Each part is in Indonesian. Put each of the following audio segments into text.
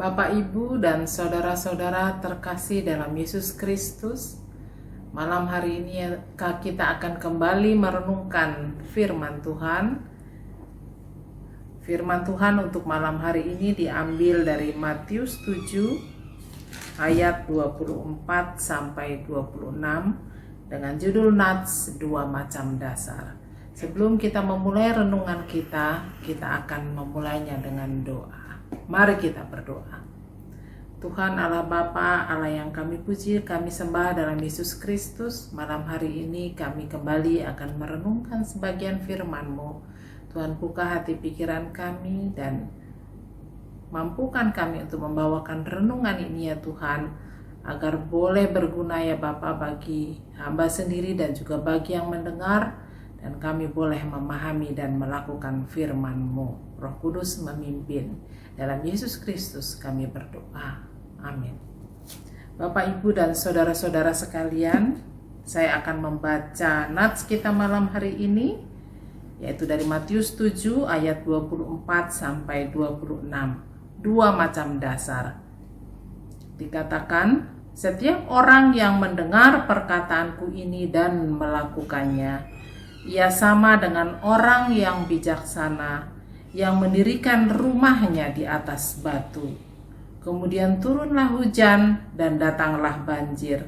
Bapak, Ibu, dan saudara-saudara terkasih dalam Yesus Kristus, malam hari ini kita akan kembali merenungkan firman Tuhan. Firman Tuhan untuk malam hari ini diambil dari Matius 7 ayat 24 sampai 26 dengan judul Nats dua macam dasar. Sebelum kita memulai renungan kita akan memulainya dengan doa. Mari kita berdoa. Tuhan Allah Bapa, Allah yang kami puji, kami sembah dalam Yesus Kristus, malam hari ini kami kembali akan merenungkan sebagian firman-Mu. Tuhan, buka hati pikiran kami dan mampukan kami untuk membawakan renungan ini ya Tuhan, agar boleh berguna ya Bapa bagi hamba sendiri dan juga bagi yang mendengar, dan kami boleh memahami dan melakukan firman-Mu. Roh Kudus memimpin. Dalam Yesus Kristus kami berdoa. Amin. Bapak, Ibu, dan saudara-saudara sekalian, saya akan membaca nats kita malam hari ini, yaitu dari Matius 7 ayat 24 sampai 26. Dua macam dasar. Dikatakan, setiap orang yang mendengar perkataanku ini dan melakukannya, ia sama dengan orang yang bijaksana yang mendirikan rumahnya di atas batu. Kemudian turunlah hujan dan datanglah banjir.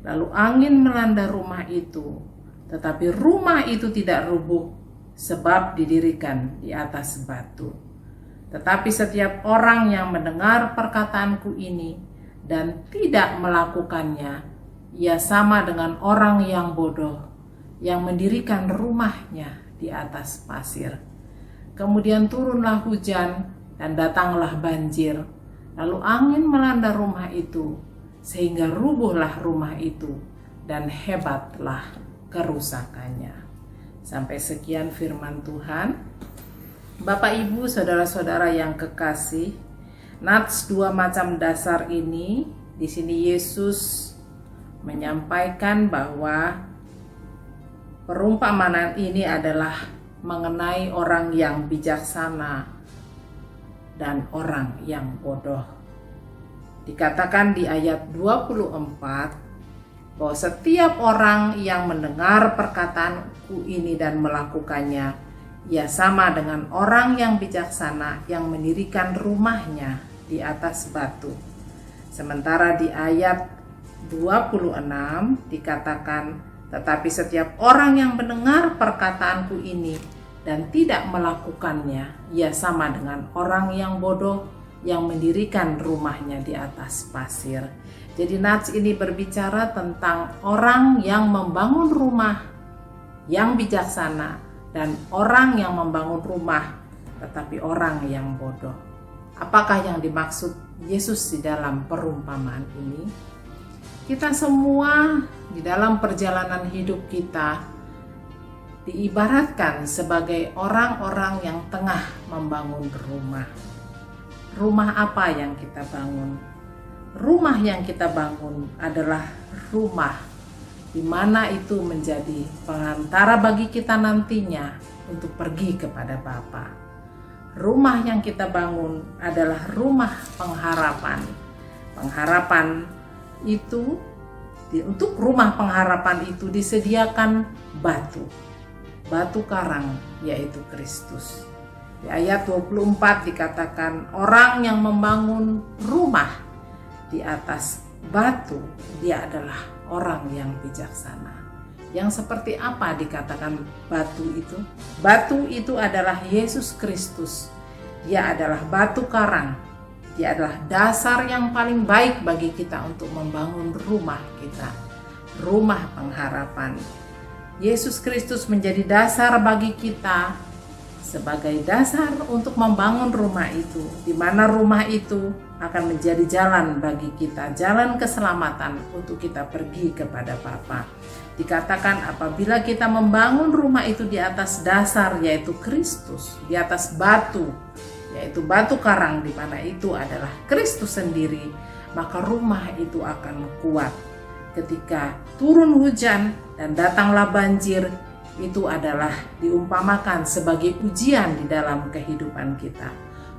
Lalu angin melanda rumah itu, tetapi rumah itu tidak rubuh sebab didirikan di atas batu. Tetapi setiap orang yang mendengar perkataanku ini dan tidak melakukannya, ia sama dengan orang yang bodoh yang mendirikan rumahnya di atas pasir. Kemudian turunlah hujan dan datanglah banjir. Lalu angin melanda rumah itu, sehingga rubuhlah rumah itu, dan hebatlah kerusakannya. Sampai sekian firman Tuhan. Bapak, Ibu, saudara-saudara yang kekasih, nats dua macam dasar ini, di sini Yesus menyampaikan bahwa perumpamaan ini adalah mengenai orang yang bijaksana dan orang yang bodoh. Dikatakan di ayat 24 bahwa setiap orang yang mendengar perkataanku ini dan melakukannya, ia sama dengan orang yang bijaksana yang mendirikan rumahnya di atas batu. Sementara di ayat 26 dikatakan, tetapi setiap orang yang mendengar perkataanku ini dan tidak melakukannya, ia sama dengan orang yang bodoh yang mendirikan rumahnya di atas pasir. Jadi nats ini berbicara tentang orang yang membangun rumah yang bijaksana dan orang yang membangun rumah tetapi orang yang bodoh. Apakah yang dimaksud Yesus di dalam perumpamaan ini? Kita semua di dalam perjalanan hidup kita diibaratkan sebagai orang-orang yang tengah membangun rumah. Rumah apa yang kita bangun? Rumah yang kita bangun adalah rumah di mana itu menjadi pengantara bagi kita nantinya untuk pergi kepada Bapa. Rumah yang kita bangun adalah rumah pengharapan. Pengharapan itu, untuk rumah pengharapan itu disediakan batu karang, yaitu Kristus. Di ayat 24 dikatakan, orang yang membangun rumah di atas batu, dia adalah orang yang bijaksana. Yang seperti apa dikatakan batu itu? Batu itu adalah Yesus Kristus. Dia adalah batu karang. Dia adalah dasar yang paling baik bagi kita untuk membangun rumah kita, rumah pengharapan. Yesus Kristus menjadi dasar bagi kita sebagai dasar untuk membangun rumah itu, di mana rumah itu akan menjadi jalan bagi kita, jalan keselamatan untuk kita pergi kepada Bapa. Dikatakan apabila kita membangun rumah itu di atas dasar, yaitu Kristus, di atas batu, yaitu batu karang, di mana itu adalah Kristus sendiri, maka rumah itu akan kuat. Ketika turun hujan dan datanglah banjir, itu adalah diumpamakan sebagai ujian di dalam kehidupan kita.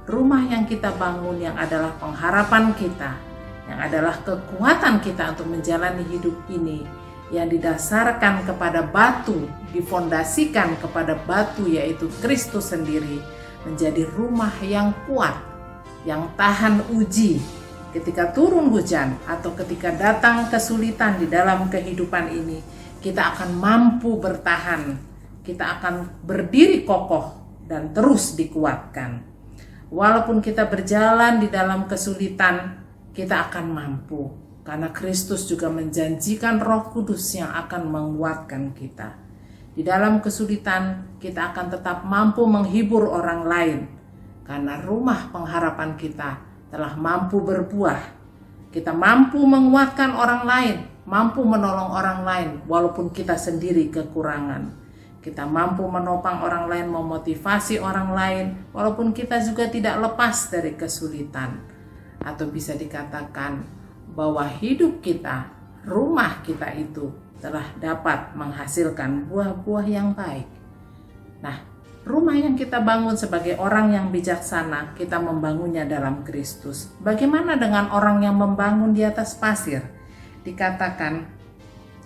rumah yang kita bangun yang adalah pengharapan kita, yang adalah kekuatan kita untuk menjalani hidup ini, yang didasarkan kepada batu, difondasikan kepada batu yaitu Kristus sendiri, menjadi rumah yang kuat, yang tahan uji ketika turun hujan atau ketika datang kesulitan di dalam kehidupan ini. Kita akan mampu bertahan, kita akan berdiri kokoh dan terus dikuatkan. Walaupun kita berjalan di dalam kesulitan, kita akan mampu, karena Kristus juga menjanjikan Roh Kudus yang akan menguatkan kita. Di dalam kesulitan, kita akan tetap mampu menghibur orang lain, karena rumah pengharapan kita telah mampu berbuah. Kita mampu menguatkan orang lain, mampu menolong orang lain, walaupun kita sendiri kekurangan. Kita mampu menopang orang lain, memotivasi orang lain, walaupun kita juga tidak lepas dari kesulitan. Atau bisa dikatakan bahwa hidup kita, rumah kita itu telah dapat menghasilkan buah-buah yang baik. Nah, rumah yang kita bangun sebagai orang yang bijaksana, kita membangunnya dalam Kristus. Bagaimana dengan orang yang membangun di atas pasir? Dikatakan,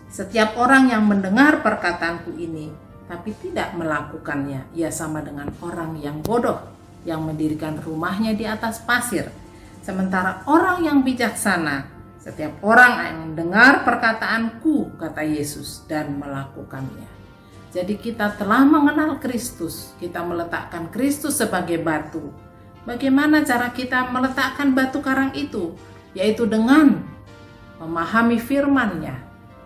setiap orang yang mendengar perkataanku ini, tapi tidak melakukannya, ia sama dengan orang yang bodoh, yang mendirikan rumahnya di atas pasir. Sementara orang yang bijaksana, setiap orang yang mendengar perkataanku, kata Yesus, dan melakukannya. Jadi kita telah mengenal Kristus, kita meletakkan Kristus sebagai batu. Bagaimana cara kita meletakkan batu karang itu? Yaitu dengan memahami firman-Nya.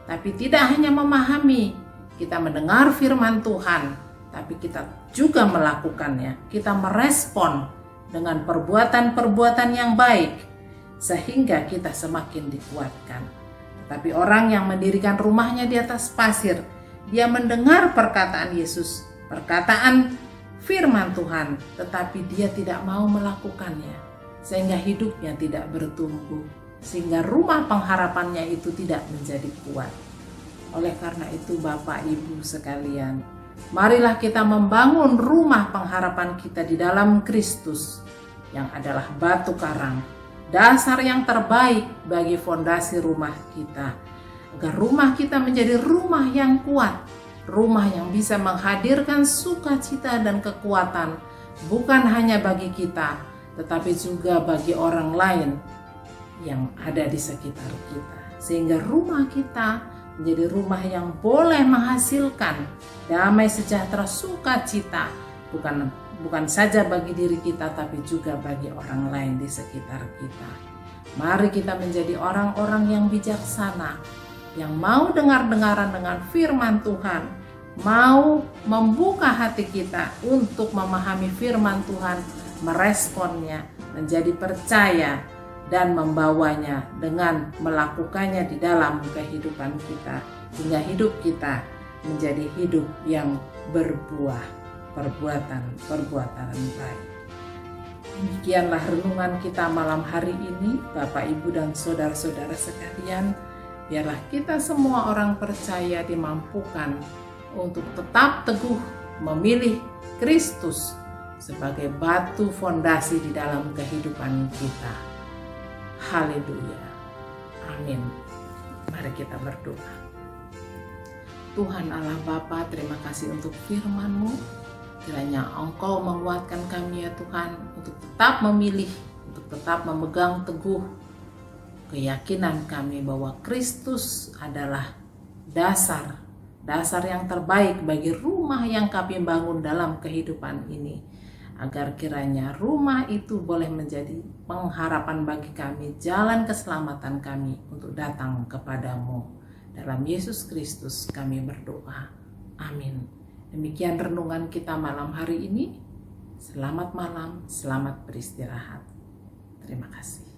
Tapi tidak hanya memahami, kita mendengar firman Tuhan, tapi kita juga melakukannya. Kita merespon dengan perbuatan-perbuatan yang baik, sehingga kita semakin dikuatkan. Tapi orang yang mendirikan rumahnya di atas pasir, dia mendengar perkataan Yesus, perkataan firman Tuhan, tetapi dia tidak mau melakukannya, sehingga hidupnya tidak bertumbuh, sehingga rumah pengharapannya itu tidak menjadi kuat. Oleh karena itu Bapak Ibu sekalian, marilah kita membangun rumah pengharapan kita di dalam Kristus, yang adalah batu karang, dasar yang terbaik bagi fondasi rumah kita, agar rumah kita menjadi rumah yang kuat, rumah yang bisa menghadirkan sukacita dan kekuatan, bukan hanya bagi kita, tetapi juga bagi orang lain yang ada di sekitar kita. Sehingga rumah kita menjadi rumah yang boleh menghasilkan damai sejahtera sukacita, bukan saja bagi diri kita, tapi juga bagi orang lain di sekitar kita. Mari kita menjadi orang-orang yang bijaksana, yang mau dengar-dengaran dengan firman Tuhan, mau membuka hati kita untuk memahami firman Tuhan, meresponnya, menjadi percaya, dan membawanya dengan melakukannya di dalam kehidupan kita, hingga hidup kita menjadi hidup yang berbuah perbuatan baik. Demikianlah renungan kita malam hari ini, Bapak, Ibu, dan saudara-saudara sekalian. Biarlah kita semua orang percaya dimampukan untuk tetap teguh memilih Kristus sebagai batu fondasi di dalam kehidupan kita. Haleluya. Amin. Mari kita berdoa. Tuhan Allah Bapa, terima kasih untuk firman-Mu. Kiranya Engkau menguatkan kami ya Tuhan, untuk tetap memilih, untuk tetap memegang teguh keyakinan kami bahwa Kristus adalah dasar yang terbaik bagi rumah yang kami bangun dalam kehidupan ini. Agar kiranya rumah itu boleh menjadi pengharapan bagi kami, jalan keselamatan kami untuk datang kepadamu. Dalam Yesus Kristus kami berdoa. Amin. Demikian renungan kita malam hari ini. Selamat malam, selamat beristirahat. Terima kasih.